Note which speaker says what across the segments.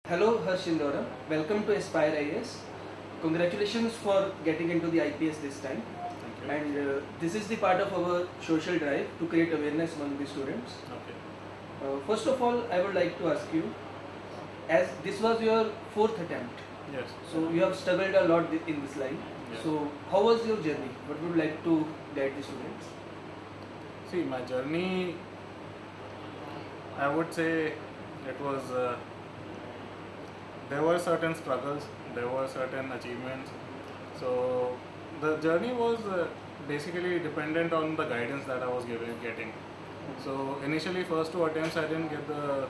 Speaker 1: Hello Harsh Indora, welcome to Aspire IAS. Congratulations for getting into the IPS this time.
Speaker 2: Thank you.
Speaker 1: And this is the part of our social drive to create awareness among the students.
Speaker 2: Okay.
Speaker 1: First of all, I would like to ask you, as this was your fourth attempt,
Speaker 2: Yes.
Speaker 1: so you have struggled a lot in this line.
Speaker 2: Yes.
Speaker 1: So how was your journey? What would you like to guide the students?
Speaker 2: See, my journey, I would say it was, there were certain struggles, there were certain achievements. So the journey was basically dependent on the guidance that I was getting. So initially, first two attempts, I didn't get the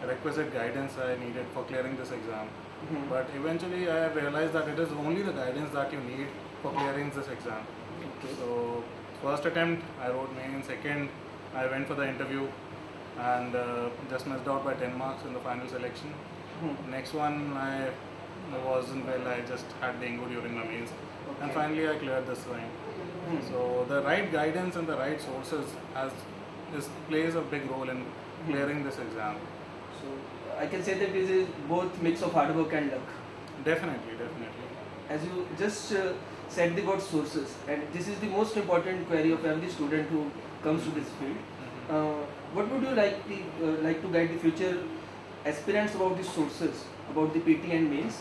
Speaker 2: requisite guidance I needed for clearing this exam.
Speaker 1: Mhm.
Speaker 2: But eventually, I realized that it is only the guidance that you need for clearing this exam.
Speaker 1: Okay.
Speaker 2: So first attempt, I wrote main. Second, I went for the interview and just missed out by 10 marks in the final selection.
Speaker 1: Mhm.
Speaker 2: Next one, I wasn't well. I just had dengue during my mains, and
Speaker 1: Okay.
Speaker 2: finally I cleared this line.
Speaker 1: Mhm.
Speaker 2: So the right guidance and the right sources plays a big role in clearing this exam.
Speaker 1: So I can say that this is both mix of hard work and luck.
Speaker 2: Definitely, definitely.
Speaker 1: As you just said the word sources, and this is the most important query of every student who comes to this field. What would you like to guide the future aspirants about the sources, about the PT and mains?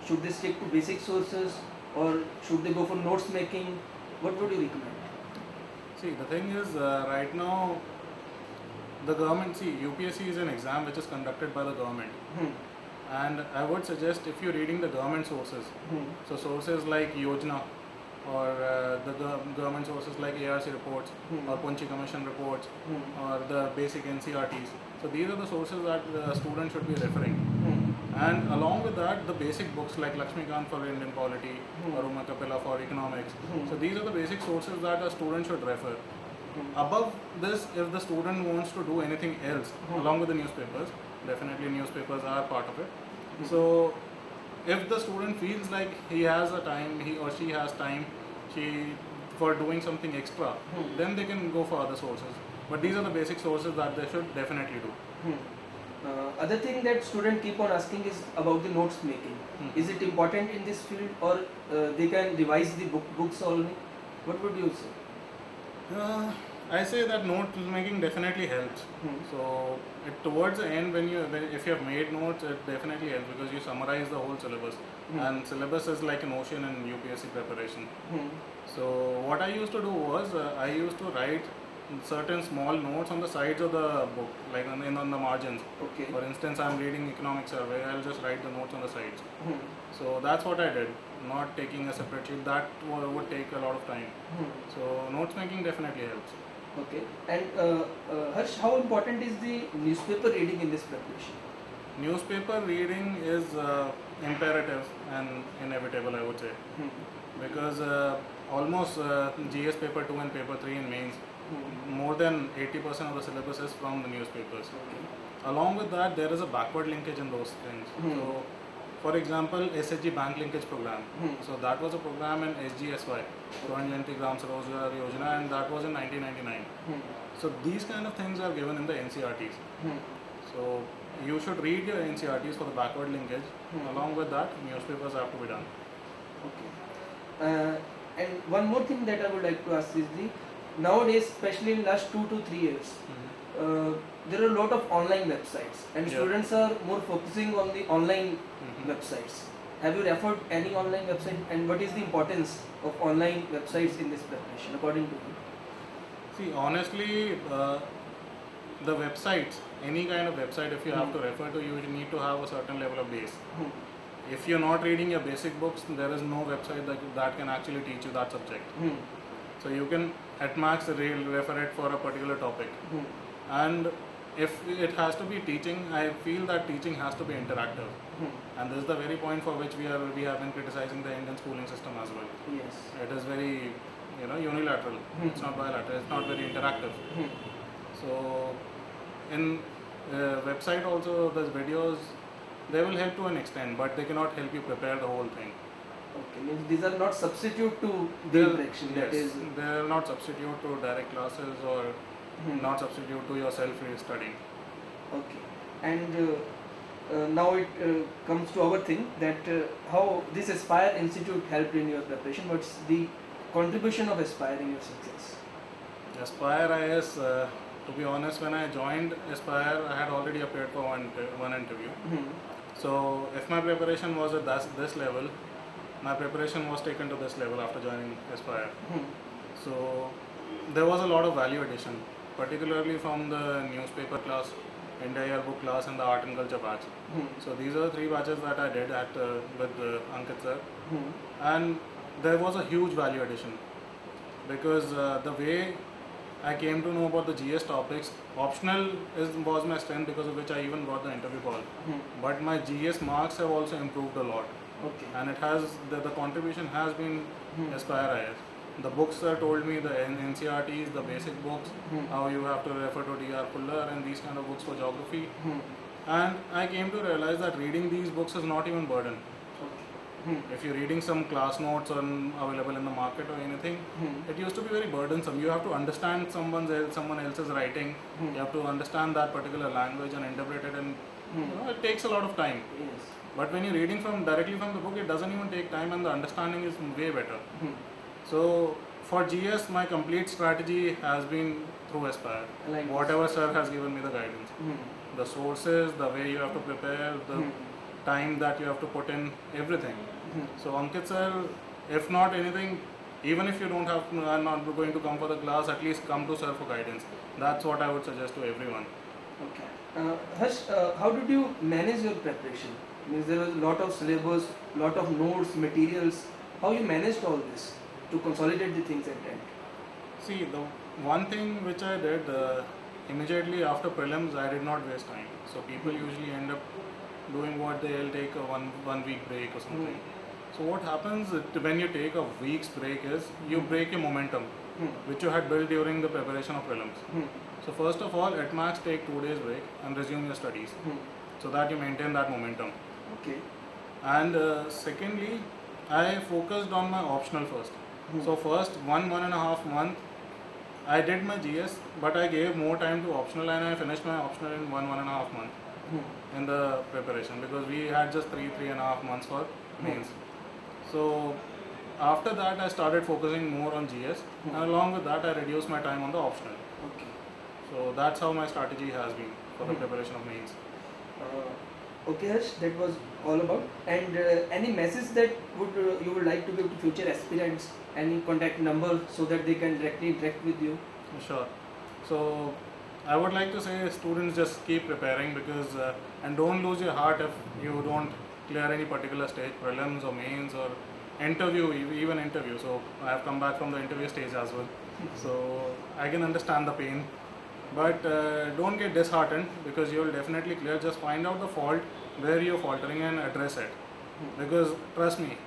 Speaker 1: Should they stick to basic sources or should they go for notes making? What would you recommend?
Speaker 2: See, the thing is, right now, the government, see, UPSC is an exam which is conducted by the government.
Speaker 1: Hmm.
Speaker 2: And I would suggest if you're reading the government sources,
Speaker 1: Hmm.
Speaker 2: so sources like Yojana or the government sources like ARC reports
Speaker 1: Hmm.
Speaker 2: or Punchi Commission reports
Speaker 1: Hmm.
Speaker 2: or the basic NCRTs. So these are the sources that the student should be referring.
Speaker 1: Hmm.
Speaker 2: And along with that, the basic books like Lakshmikant for Indian Polity or Uma Kapila for economics. So these are the basic sources that a student should refer. Above this, if the student wants to do anything else along with the newspapers, definitely newspapers are part of it. So if the student feels like he has a time, he or she has time, for doing something extra, then they can go for other sources. But these are the basic sources that they should definitely do.
Speaker 1: Other thing that student keep on asking is about the notes making. Is it important in this field or they can revise the books only? What would you say?
Speaker 2: I say that note making definitely helps. So towards the end, if you have made notes, it definitely helps because you summarize the whole syllabus, and syllabus is like an ocean in UPSC preparation. So what I used to do was I used to write certain small notes on the sides of the book, like on the margins.
Speaker 1: Okay.
Speaker 2: For instance, I'm reading economic survey, I'll just write the notes on the sides. So that's what I did, not taking a separate sheet. That would take a lot of time. So notes making definitely helps.
Speaker 1: Okay. And Harsh, how important is the newspaper reading in this preparation?
Speaker 2: Newspaper reading is imperative and inevitable, I would say, because almost GS paper 2 and paper 3 in mains, more than 80% of the syllabus is from the newspapers.
Speaker 1: Okay.
Speaker 2: Along with that, there is a backward linkage in those things. So, for example, SHG bank linkage program. So that was a program in SGSY, Pradhan Gram Sarojgar Yojana, and that was in 1999. So these kind of things are given in the NCRTs. So you should read your NCRTs for the backward linkage. Along with that, newspapers have to be done.
Speaker 1: Okay. And one more thing that I would like to ask is nowadays, especially in last 2 to 3 years, there are a lot of online websites, and students are more focusing on the online websites. Have you referred any online website, and what is the importance of online websites in this preparation, according to you?
Speaker 2: See, honestly, the websites, any kind of website, if you have to refer to, you need to have a certain level of base. If you're not reading your basic books, there is no website that can actually teach you that subject. So you can at max refer it for a particular topic. And if it has to be teaching, I feel that teaching has to be interactive. And this is the very point for which we have been criticizing the Indian schooling system as well.
Speaker 1: Yes.
Speaker 2: It is very, unilateral. It's not bilateral. It's not very interactive. So in website also, there's videos. They will help to an extent, but they cannot help you prepare the whole thing.
Speaker 1: Okay, means these are not substitute to the interaction.
Speaker 2: Yes, they are not substitute to direct classes or not substitute to your self-studying.
Speaker 1: Okay, and now it comes to our thing that how this Aspire Institute helped in your preparation. What's the contribution of Aspire in your success?
Speaker 2: Aspire IS, to be honest, when I joined Aspire, I had already appeared for one interview. So if my preparation was at this level, my preparation was taken to this level after joining Aspire. So there was a lot of value addition, particularly from the newspaper class, India Yearbook class, and the art and culture batch. So these are the three batches that I did at with Ankit sir, and there was a huge value addition because the way I came to know about the GS topics, optional was my strength, because of which I even got the interview call. But my GS marks have also improved a lot.
Speaker 1: Okay.
Speaker 2: And it has the contribution has been Aspire IS. The books are told me, the NCRTs, the basic books, how you have to refer to D.R. Fuller and these kind of books for geography. And I came to realize that reading these books is not even burden. If you're reading some class notes available in the market or anything, it used to be very burdensome. You have to understand someone else's writing. You have to understand that particular language and interpret it, and it takes a lot of time.
Speaker 1: Yes.
Speaker 2: But when you're reading directly from the book, it doesn't even take time, and the understanding is way better. So for GS, my complete strategy has been through Aspire. Whatever sir has given me the guidance, the sources, the way you have to prepare, the time that you have to put in, everything. So Ankit sir, if not anything, even if you are not going to come for the class, at least come to sir for guidance. That's what I would suggest to everyone.
Speaker 1: Okay. Harsh, how did you manage your preparation? Means there was a lot of syllabus, lot of notes, materials. How you managed all this to consolidate the things at end?
Speaker 2: See, the one thing which I did immediately after prelims, I did not waste time. So people usually end up doing what they'll take a one week break or something. So what happens when you take a week's break is you break your momentum, which you had built during the preparation of prelims. So first of all, at max take 2 days break and resume your studies, so that you maintain that momentum.
Speaker 1: Okay.
Speaker 2: And secondly, I focused on my optional first. So first 1.5 month, I did my GS, but I gave more time to optional, and I finished my optional in 1.5 month in the preparation, because we had just 3.5 months for mains. So after that, I started focusing more on GS, and along with that, I reduced my time on the optional.
Speaker 1: Okay.
Speaker 2: So that's how my strategy has been for the preparation of mains.
Speaker 1: Okay, Harsh, that was all about. And any message that you would like to give to future aspirants? Any contact number so that they can directly interact with you?
Speaker 2: Sure. So I would like to say, students, just keep preparing, because and don't lose your heart if you don't clear any particular stage, prelims or mains or interview, even interview. So I have come back from the interview stage as well. So I can understand the pain. But don't get disheartened, because you will definitely clear. Just find out the fault where you're faltering and address it. Because trust me,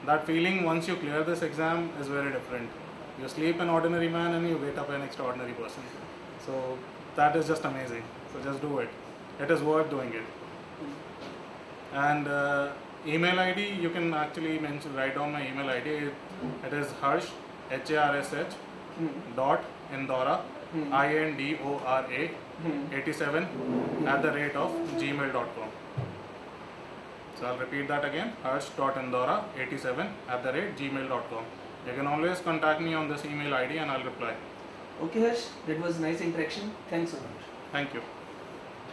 Speaker 2: that feeling once you clear this exam is very different. You sleep an ordinary man and you wake up an extraordinary person. So that is just amazing. So just do it. It is worth doing it. And email ID, you can actually write down my email ID. It is Harsh, HARSH, dot Indora, INDORA 87 @gmail.com. So I'll repeat that again, harsh.indora 87 @gmail.com. You can always contact me on this email ID and I'll reply.
Speaker 1: Okay, Harsh, that was nice interaction. Thanks so much.
Speaker 2: Thank you.